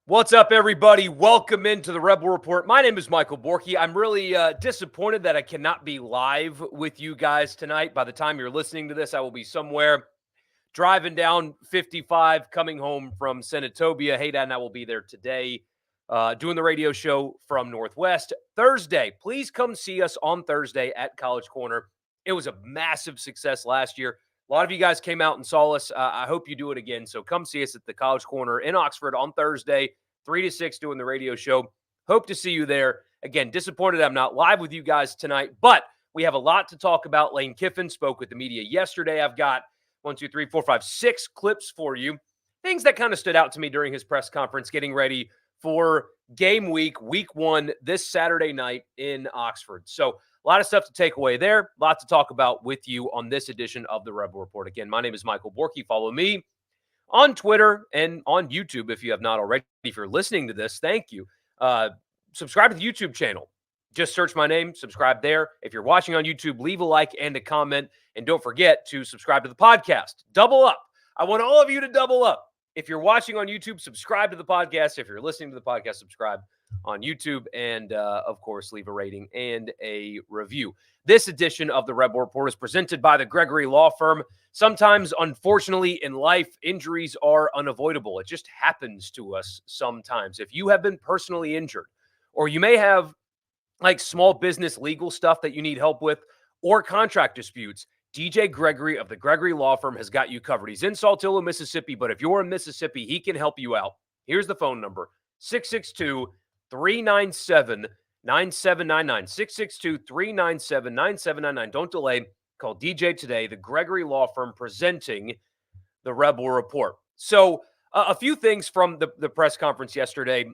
What's up, everybody? Welcome into the Rebel Report. My name is Michael Borky. I'm really disappointed that I cannot be live with you guys tonight. By the time you're listening to this, I will be somewhere driving down 55, coming home from Senatobia. Hey, Dad, and I will be there today doing the radio show from Northwest. Thursday, please come see us on Thursday at College Corner. It was a massive success last year. A lot of you guys came out and saw us. I hope you do it again. So come see us at the College Corner in Oxford on Thursday, 3 to 6, doing the radio show. Hope to see you there. Again, disappointed I'm not live with you guys tonight, but we have a lot to talk about. Lane Kiffin spoke with the media yesterday. I've got 6 clips for you. Things that kind of stood out to me during his press conference, getting ready for game week 1, this Saturday night in Oxford. So a lot of stuff to take away there, a lot to talk about with you on this edition of the Rebel Report. Again, my name is Michael Borky. Follow me on Twitter and on YouTube if you have not already. If you're listening to this, thank you. Subscribe to the YouTube channel. Just search my name, subscribe there. If you're watching on YouTube, leave a like and a comment. And don't forget to subscribe to the podcast. Double up. I want all of you to double up. If you're watching on YouTube, subscribe to the podcast. If you're listening to the podcast, subscribe on YouTube. And, of course, leave a rating and a review. This edition of the Rebel Report is presented by the Gregory Law Firm. Sometimes, unfortunately, in life, injuries are unavoidable. It just happens to us sometimes. If you have been personally injured, or you may have like small business legal stuff that you need help with, or contract disputes, DJ Gregory of the Gregory Law Firm has got you covered. He's in Saltillo, Mississippi, but if you're in Mississippi, he can help you out. Here's the phone number, 662-397-9799, 662-397-9799. Don't delay. Call DJ today, the Gregory Law Firm, presenting the Rebel Report. So a few things from the press conference yesterday.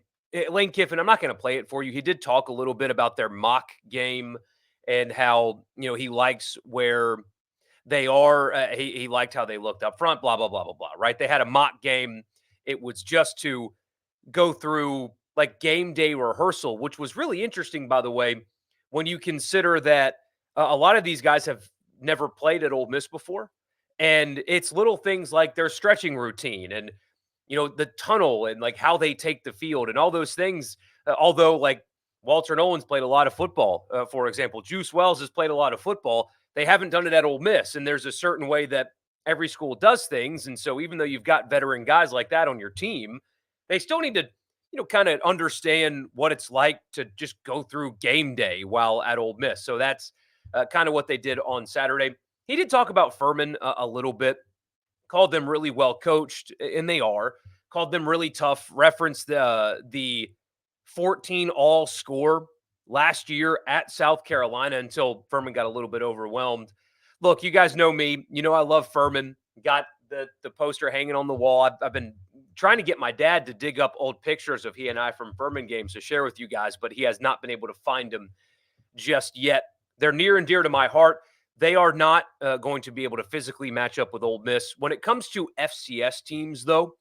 Lane Kiffin, I'm not going to play it for you. He did talk a little bit about their mock game and how, he likes where they are. He liked how they looked up front, blah, blah, blah, blah, blah, right? They had a mock game. It was just to go through like game day rehearsal, which was really interesting, by the way, when you consider that a lot of these guys have never played at Ole Miss before. And it's little things like their stretching routine and the tunnel and like how they take the field and all those things. Although like Walter Nolan's played a lot of football, for example, Juice Wells has played a lot of football. They haven't done it at Ole Miss. And there's a certain way that every school does things. And so even though you've got veteran guys like that on your team, they still need to, kind of understand what it's like to just go through game day while at Ole Miss. So that's kind of what they did on Saturday. He did talk about Furman a little bit. Called them really well coached, and they are. Called them really tough. Referenced the 14 all score last year at South Carolina until Furman got a little bit overwhelmed. Look, you guys know me. You know I love Furman. Got the poster hanging on the wall. I've been trying to get my dad to dig up old pictures of he and I from Furman games to share with you guys, but he has not been able to find them just yet. They're near and dear to my heart. They are not going to be able to physically match up with Ole Miss. When it comes to FCS teams, though,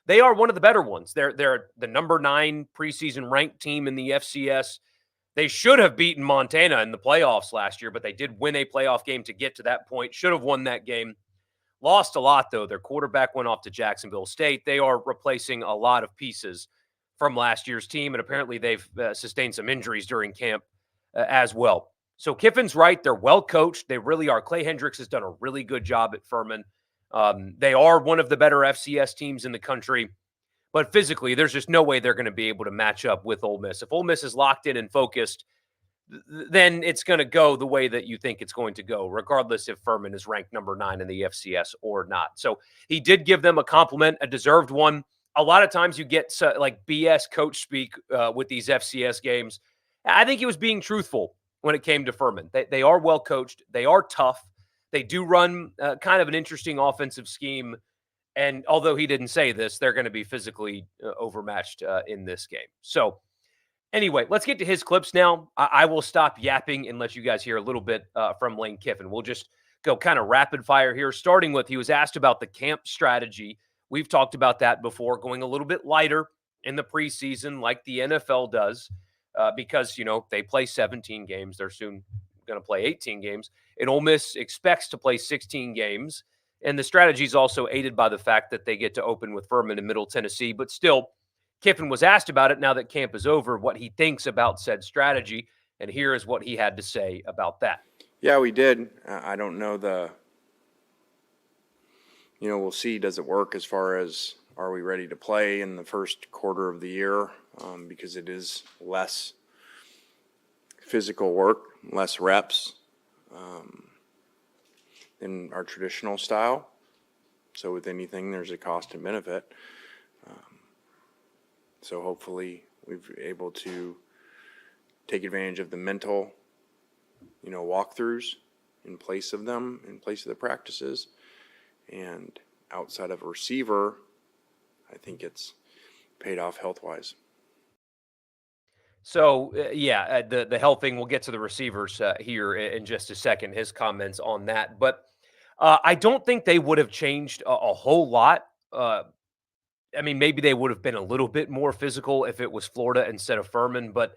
they are one of the better ones. They're the number 9 preseason ranked team in the FCS. They should have beaten Montana in the playoffs last year, but they did win a playoff game to get to that point. Should have won that game. Lost a lot, though. Their quarterback went off to Jacksonville State. They are replacing a lot of pieces from last year's team, and apparently they've sustained some injuries during camp as well. So Kiffin's right. They're well coached. They really are. Clay Hendricks has done a really good job at Furman. They are one of the better FCS teams in the country. But physically, there's just no way they're going to be able to match up with Ole Miss. If Ole Miss is locked in and focused, then it's going to go the way that you think it's going to go, regardless if Furman is ranked number 9 in the FCS or not. So he did give them a compliment, a deserved one. A lot of times you get like BS coach speak with these FCS games. I think he was being truthful when it came to Furman. They are well coached. They are tough. They do run kind of an interesting offensive scheme. And although he didn't say this, they're going to be physically overmatched in this game. So anyway, let's get to his clips now. I will stop yapping and let you guys hear a little bit from Lane Kiffin. We'll just go kind of rapid fire here, starting with he was asked about the camp strategy. We've talked about that before, going a little bit lighter in the preseason like the NFL does. Because, they play 17 games. They're soon going to play 18 games. And Ole Miss expects to play 16 games. And the strategy is also aided by the fact that they get to open with Furman in Middle Tennessee. But still, Kiffin was asked about it now that camp is over, what he thinks about said strategy, and here is what he had to say about that. Yeah, we did. I don't know we'll see, does it work as far as are we ready to play in the first quarter of the year, because it is less physical work, less reps than our traditional style. So with anything, there's a cost and benefit. So hopefully we've been able to take advantage of the mental, walkthroughs in place of them, in place of the practices. And outside of a receiver, I think it's paid off health-wise. So, the health thing, we'll get to the receivers here in just a second, his comments on that. But I don't think they would have changed a whole lot. I mean, maybe they would have been a little bit more physical if it was Florida instead of Furman. But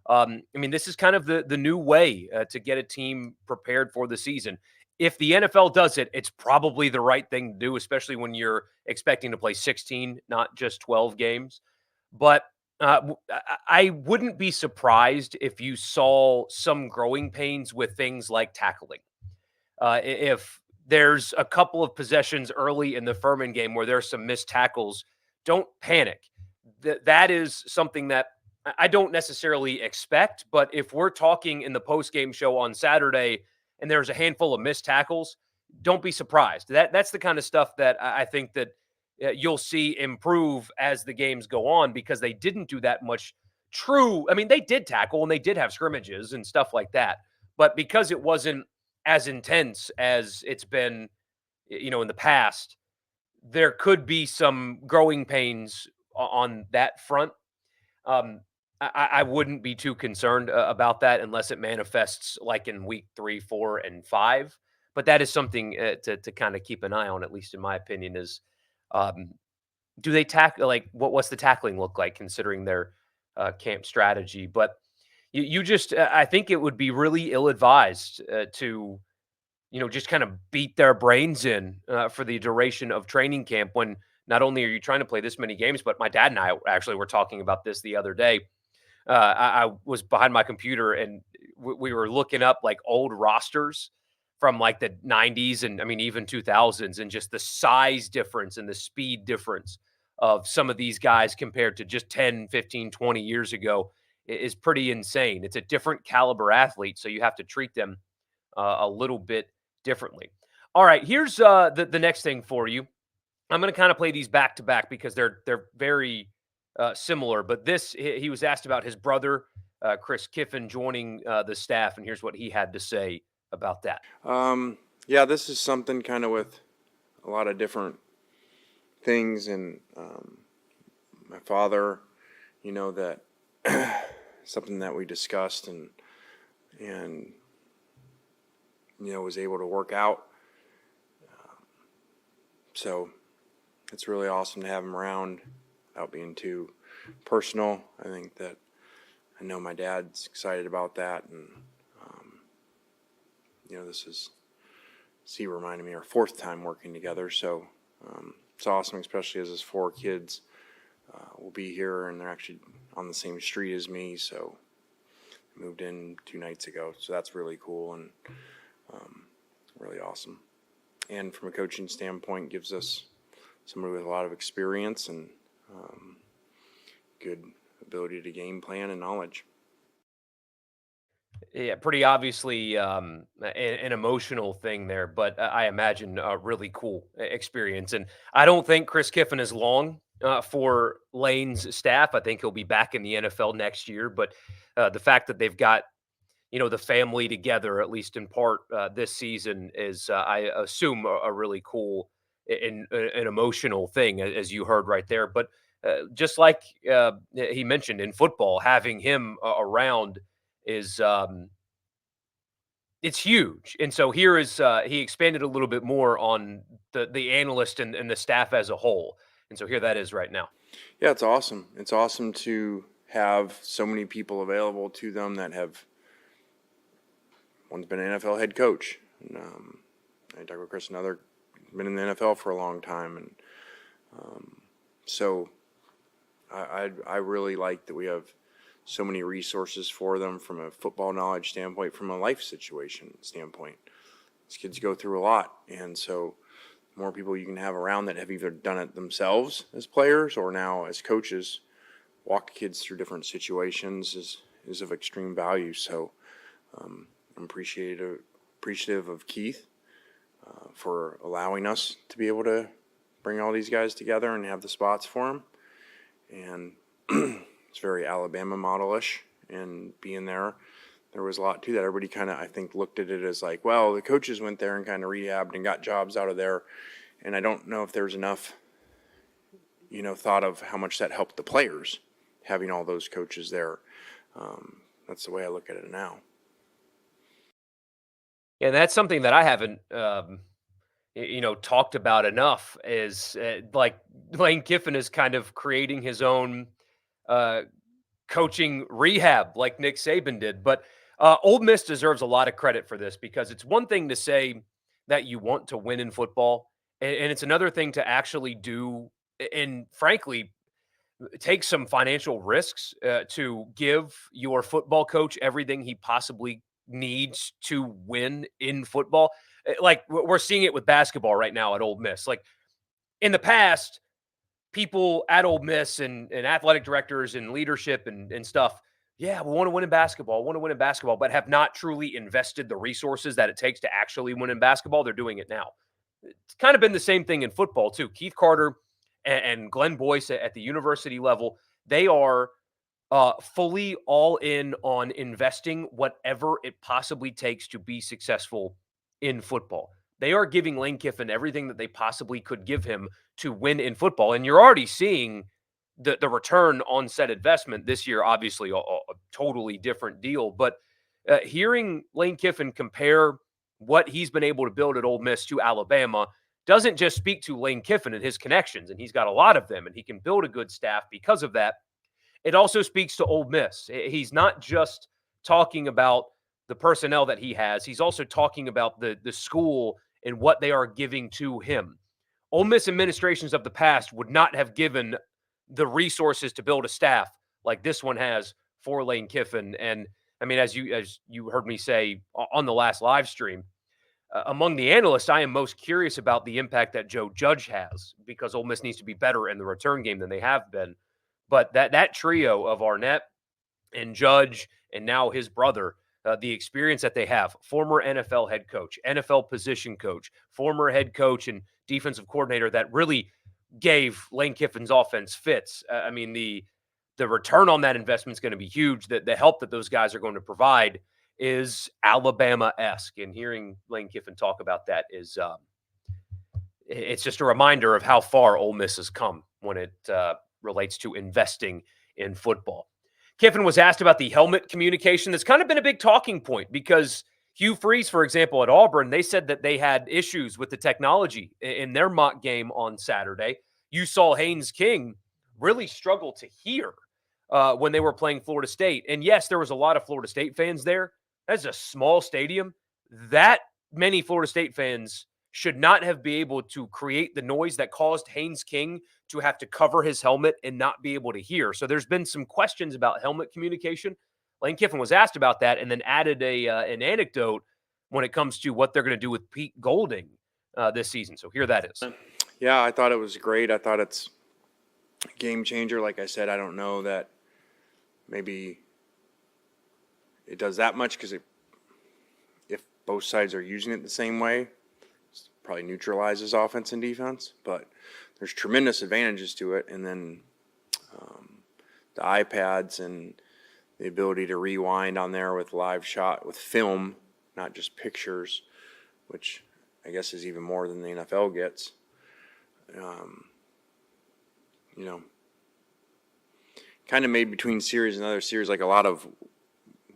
I mean, this is kind of the new way to get a team prepared for the season. If the NFL does it, it's probably the right thing to do, especially when you're expecting to play 16, not just 12 games. But I wouldn't be surprised if you saw some growing pains with things like tackling. If there's a couple of possessions early in the Furman game where there's some missed tackles, don't panic. That is something that I don't necessarily expect. But if we're talking in the post game show on Saturday and there's a handful of missed tackles, don't be surprised. That's the kind of stuff that I think that you'll see improve as the games go on, because they didn't do that much true. I mean, they did tackle and they did have scrimmages and stuff like that, but because it wasn't as intense as it's been, in the past, there could be some growing pains on that front. Um, I wouldn't be too concerned about that unless it manifests like in week 3, 4, and 5. But that is something to kind of keep an eye on, at least in my opinion. Is um, do they tackle, like, what's the tackling look like considering their camp strategy? But you just I think it would be really ill advised to just kind of beat their brains in for the duration of training camp, when not only are you trying to play this many games, but my dad and I actually were talking about this the other day. I was behind my computer and we were looking up like old rosters from like the 90s and I mean, even 2000s, and just the size difference and the speed difference of some of these guys compared to just 10, 15, 20 years ago is pretty insane. It's a different caliber athlete, so you have to treat them a little bit differently. All right, here's the next thing for you. I'm going to kind of play these back to back because they're very similar. But this, he was asked about his brother, Chris Kiffin, joining the staff, and here's what he had to say about that. Yeah, this is something kind of with a lot of different things, and my father, that something that we discussed and was able to work out. So it's really awesome to have him around without being too personal. I think that I know my dad's excited about that, and this is, he reminded me, our 4th time working together. So it's awesome, especially as his 4 kids will be here, and they're actually on the same street as me. So I moved in 2 nights ago, so that's really cool and really awesome. And from a coaching standpoint, gives us somebody with a lot of experience and good ability to game plan and knowledge. Yeah, pretty obviously an emotional thing there, but I imagine a really cool experience. And I don't think Chris Kiffin is long for Lane's staff. I think he'll be back in the NFL next year. But the fact that they've got the family together, at least in part, this season is, I assume, a really cool and an emotional thing, as you heard right there. But just like he mentioned in football, having him around is it's huge. And so here is he expanded a little bit more on the analyst and the staff as a whole. And so here that is right now. Yeah, it's awesome. It's awesome to have so many people available to them that have. One's been an NFL head coach. And, I talked with Chris, another been in the NFL for a long time. And so I really like that we have so many resources for them from a football knowledge standpoint, from a life situation standpoint. These kids go through a lot, and so the more people you can have around that have either done it themselves as players or now as coaches, walk kids through different situations is of extreme value. So I'm appreciative of Keith for allowing us to be able to bring all these guys together and have the spots for them. And it's very Alabama model-ish, and being there was a lot to that. Everybody kind of, I think, looked at it as like, well, the coaches went there and kind of rehabbed and got jobs out of there. And I don't know if there's enough, thought of how much that helped the players, having all those coaches there. That's the way I look at it now. And that's something that I haven't, talked about enough is like Lane Kiffin is kind of creating his own uh, coaching rehab like Nick Saban did. But Ole Miss deserves a lot of credit for this, because it's one thing to say that you want to win in football, and it's another thing to actually do, and frankly, take some financial risks to give your football coach everything he possibly needs to win in football. Like we're seeing it with basketball right now at Ole Miss. Like in the past, people at Ole Miss and athletic directors and leadership and stuff, yeah, we want to win in basketball, want to win in basketball, but have not truly invested the resources that it takes to actually win in basketball. They're doing it now. It's kind of been the same thing in football too. Keith Carter and Glenn Boyce at the university level, they are fully all in on investing whatever it possibly takes to be successful in football. They are giving Lane Kiffin everything that they possibly could give him to win in football. And you're already seeing the return on said investment this year, obviously a totally different deal. But hearing Lane Kiffin compare what he's been able to build at Ole Miss to Alabama doesn't just speak to Lane Kiffin and his connections, and he's got a lot of them, and he can build a good staff because of that. It also speaks to Ole Miss. He's not just talking about the personnel that he has. He's also talking about the school and what they are giving to him. Ole Miss administrations of the past would not have given the resources to build a staff like this one has for Lane Kiffin. And I mean, as you heard me say on the last live stream, among the analysts, I am most curious about the impact that Joe Judge has, because Ole Miss needs to be better in the return game than they have been. But that trio of Arnett and Judge and now his brother, the experience that they have, former NFL head coach, NFL position coach, former head coach and defensive coordinator that really gave Lane Kiffin's offense fits. I mean, the return on that investment is going to be huge. The help that those guys are going to provide is Alabama-esque. And hearing Lane Kiffin talk about that is it's just a reminder of how far Ole Miss has come when it relates to investing in football. Kiffin was asked about the helmet communication. That's kind of been a big talking point, because Hugh Freeze, for example, at Auburn, they said that they had issues with the technology in their mock game on Saturday. You saw Haynes King really struggle to hear when they were playing Florida State. And yes, there was a lot of Florida State fans there. That's a small stadium. That many Florida State fans should not have been able to create the noise that caused Haynes King to have to cover his helmet and not be able to hear. So there's been some questions about helmet communication. Lane Kiffin was asked about that and then added an anecdote when it comes to what they're going to do with Pete Golding this season. So here that is. Yeah, I thought it was great. I thought it's a game changer. Like I said, I don't know that maybe it does that much, because if both sides are using it the same way, it probably neutralizes offense and defense. But there's tremendous advantages to it. And then the iPads and the ability to rewind on there with live shot, with film, not just pictures, which I guess is even more than the NFL gets. Kind of made between series and other series like a lot of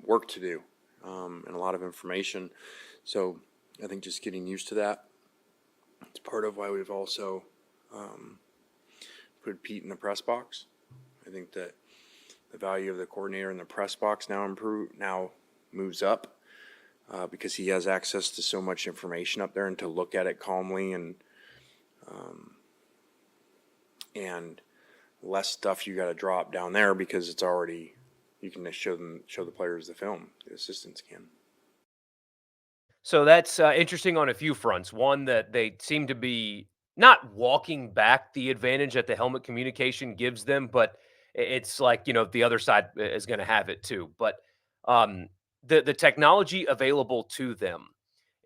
work to do and a lot of information. So I think just getting used to that. It's part of why we've also put Pete in the press box. I think that the value of the coordinator in the press box now moves up because he has access to so much information up there, and to look at it calmly and less stuff you got to drop down there because it's already, you can just show the players the film. The assistants can. So that's interesting on a few fronts. One, that they seem to be not walking back the advantage that the helmet communication gives them, but it's like, the other side is going to have it too. But um, the technology available to them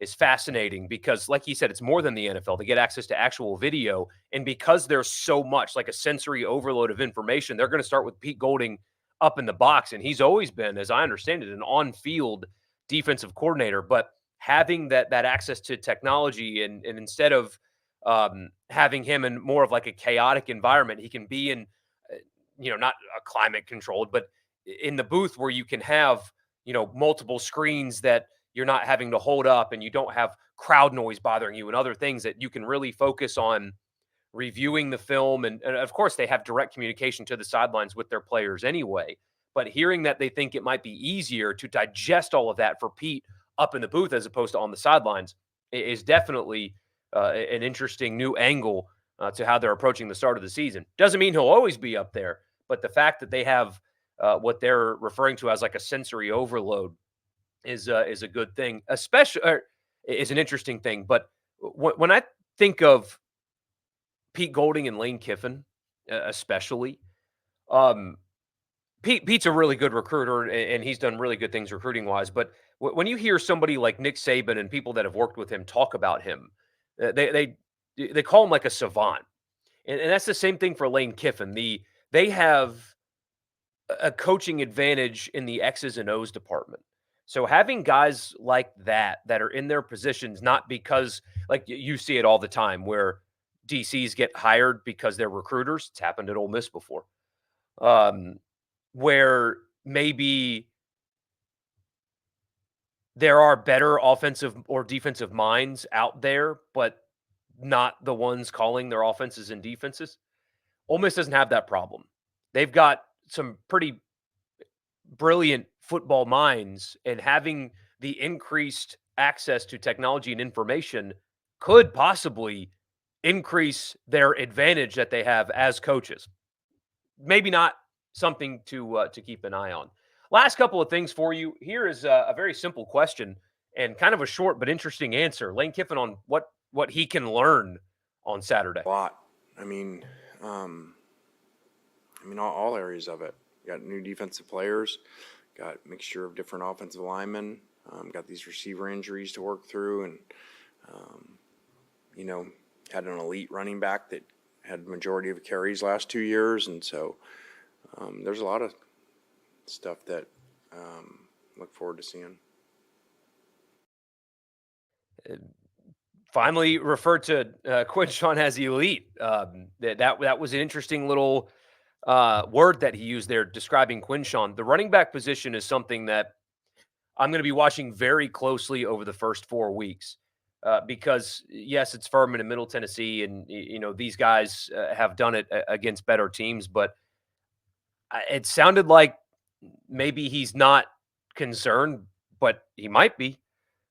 is fascinating because, like you said, it's more than the NFL. They get access to actual video, and because there's so much, like a sensory overload of information, they're going to start with Pete Golding up in the box, and he's always been, as I understand it, an on-field defensive coordinator. But having that access to technology, and instead of having him in more of like a chaotic environment, he can be in, not a climate controlled, but in the booth where you can have, multiple screens that you're not having to hold up, and you don't have crowd noise bothering you and other things, that you can really focus on reviewing the film. And of course, they have direct communication to the sidelines with their players anyway. But hearing that they think it might be easier to digest all of that for Pete up in the booth as opposed to on the sidelines is definitely an interesting new angle to how they're approaching the start of the season. Doesn't mean he'll always be up there, but the fact that they have what they're referring to as like a sensory overload is a good thing, especially, or is an interesting thing. But when I think of Pete Golding and Lane Kiffin, especially. Um, Pete's a really good recruiter, and he's done really good things recruiting wise. But when you hear somebody like Nick Saban and people that have worked with him talk about him, they call him like a savant, and that's the same thing for Lane Kiffin. They have a coaching advantage in the X's and O's department. So having guys like that are in their positions, not because, like, you see it all the time where DCs get hired because they're recruiters. It's happened at Ole Miss before. Um, where maybe there are better offensive or defensive minds out there, but not the ones calling their offenses and defenses. Ole Miss doesn't have that problem. They've got some pretty brilliant football minds, and having the increased access to technology and information could possibly increase their advantage that they have as coaches. Maybe not something to keep an eye on. Last couple of things for you. Here is a very simple question and kind of a short but interesting answer. Lane Kiffin on what he can learn on Saturday. A lot. I mean, um, all areas of it. Got new defensive players, got a mixture of different offensive linemen, got these receiver injuries to work through, and um, had an elite running back that had majority of carries last 2 years, and so there's a lot of stuff that look forward to seeing. Finally referred to Quinshawn as elite. That was an interesting little word that he used there describing Quinshawn. The running back position is something that I'm going to be watching very closely over the first 4 weeks because, yes, it's Furman in Middle Tennessee, and these guys have done it against better teams, but it sounded like maybe he's not concerned, but he might be.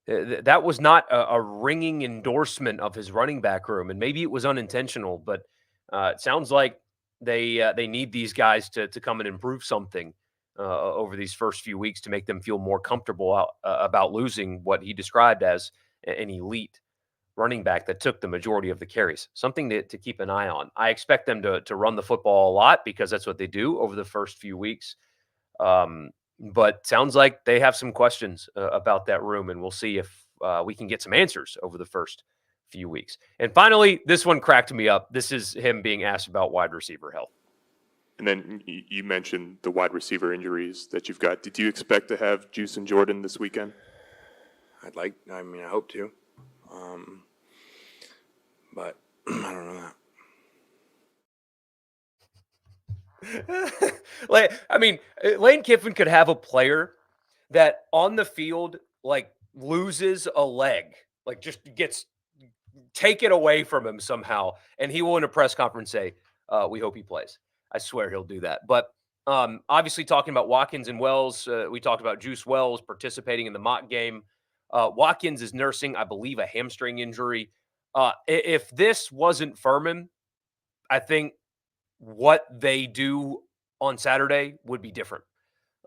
That was not a ringing endorsement of his running back room, and maybe it was unintentional, but it sounds like they need these guys to come and improve something over these first few weeks to make them feel more comfortable about losing what he described as an elite running back that took the majority of the carries. Something to keep an eye on. I expect them to run the football a lot because that's what they do over the first few weeks. Um, but sounds like they have some questions about that room, and we'll see if we can get some answers over the first few weeks. And finally, this one cracked me up. This is him being asked about wide receiver health. And then you mentioned the wide receiver injuries that you've got. Did you expect to have Juice and Jordan this weekend? I hope to. But I don't know that. Lane Kiffin could have a player that on the field, like, loses a leg, like, just gets taken away from him somehow, and he will in a press conference say, we hope he plays. I swear he'll do that. But obviously, talking about Watkins and Wells, we talked about Juice Wells participating in the mock game. Watkins is nursing, I believe, a hamstring injury. If this wasn't Furman, I think what they do on Saturday would be different.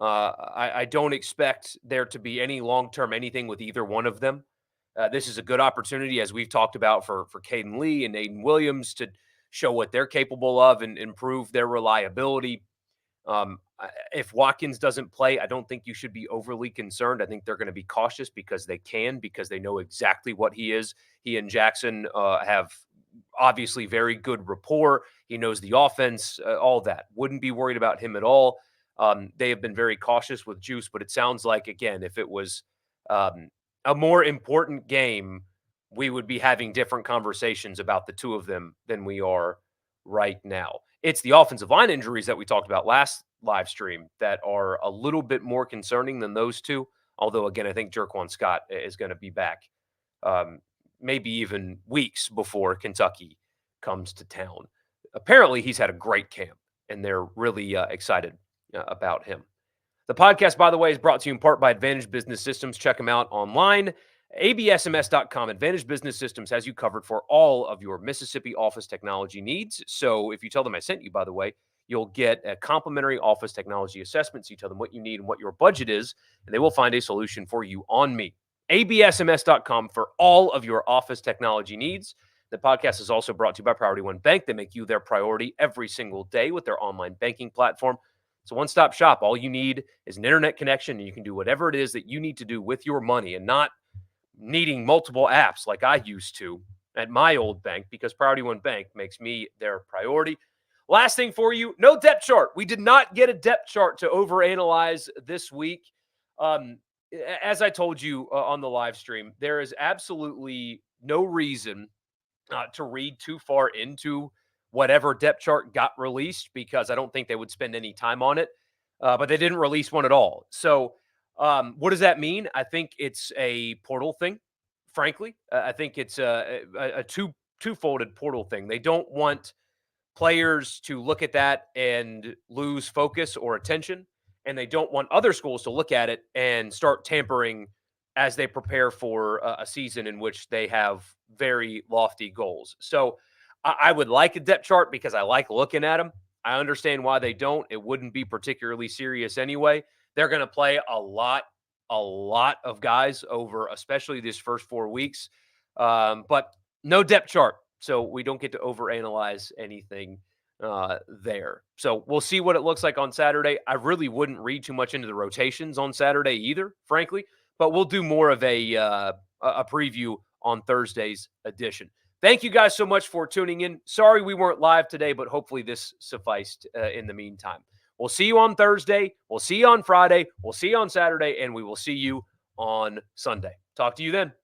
I don't expect there to be any long-term anything with either one of them. This is a good opportunity, as we've talked about, for Caden Lee and Aiden Williams to show what they're capable of and improve their reliability. If Watkins doesn't play, I don't think you should be overly concerned. I think they're going to be cautious because they know exactly what he is. He and Jackson have obviously very good rapport. He knows the offense, all that. Wouldn't be worried about him at all. They have been very cautious with Juice, but it sounds like, again, if it was um, a more important game, we would be having different conversations about the two of them than we are right now. It's the offensive line injuries that we talked about last live stream that are a little bit more concerning than those two. Although, again, I think Jerquan Scott is going to be back um, maybe even weeks before Kentucky comes to town. Apparently, he's had a great camp, and they're really excited about him. The podcast, by the way, is brought to you in part by Advantage Business Systems. Check them out online. absms.com. Advantage Business Systems has you covered for all of your Mississippi office technology needs. So if you tell them I sent you, by the way, you'll get a complimentary office technology assessment. So you tell them what you need and what your budget is, and they will find a solution for you on me. absms.com for all of your office technology needs. The podcast is also brought to you by Priority One Bank. They make you their priority every single day with their online banking platform. It's a one-stop shop. All you need is an internet connection, and you can do whatever it is that you need to do with your money and not needing multiple apps like I used to at my old bank, because Priority One Bank makes me their priority. Last thing for you, no depth chart. We did not get a depth chart to overanalyze this week. As I told you on the live stream, there is absolutely no reason to read too far into whatever depth chart got released, because I don't think they would spend any time on it. But they didn't release one at all. So, what does that mean? I think it's a portal thing. Frankly, I think it's a two-folded portal thing. They don't want players to look at that and lose focus or attention, and they don't want other schools to look at it and start tampering as they prepare for a season in which they have very lofty goals. So I would like a depth chart because I like looking at them. I understand why they don't. It wouldn't be particularly serious anyway. They're going to play a lot of guys over, especially this first 4 weeks. But no depth chart, so we don't get to overanalyze anything there. So we'll see what it looks like on Saturday. I really wouldn't read too much into the rotations on Saturday either, frankly. But we'll do more of a preview on Thursday's edition. Thank you guys so much for tuning in. Sorry we weren't live today, but hopefully this sufficed in the meantime. We'll see you on Thursday. We'll see you on Friday. We'll see you on Saturday, and we will see you on Sunday. Talk to you then.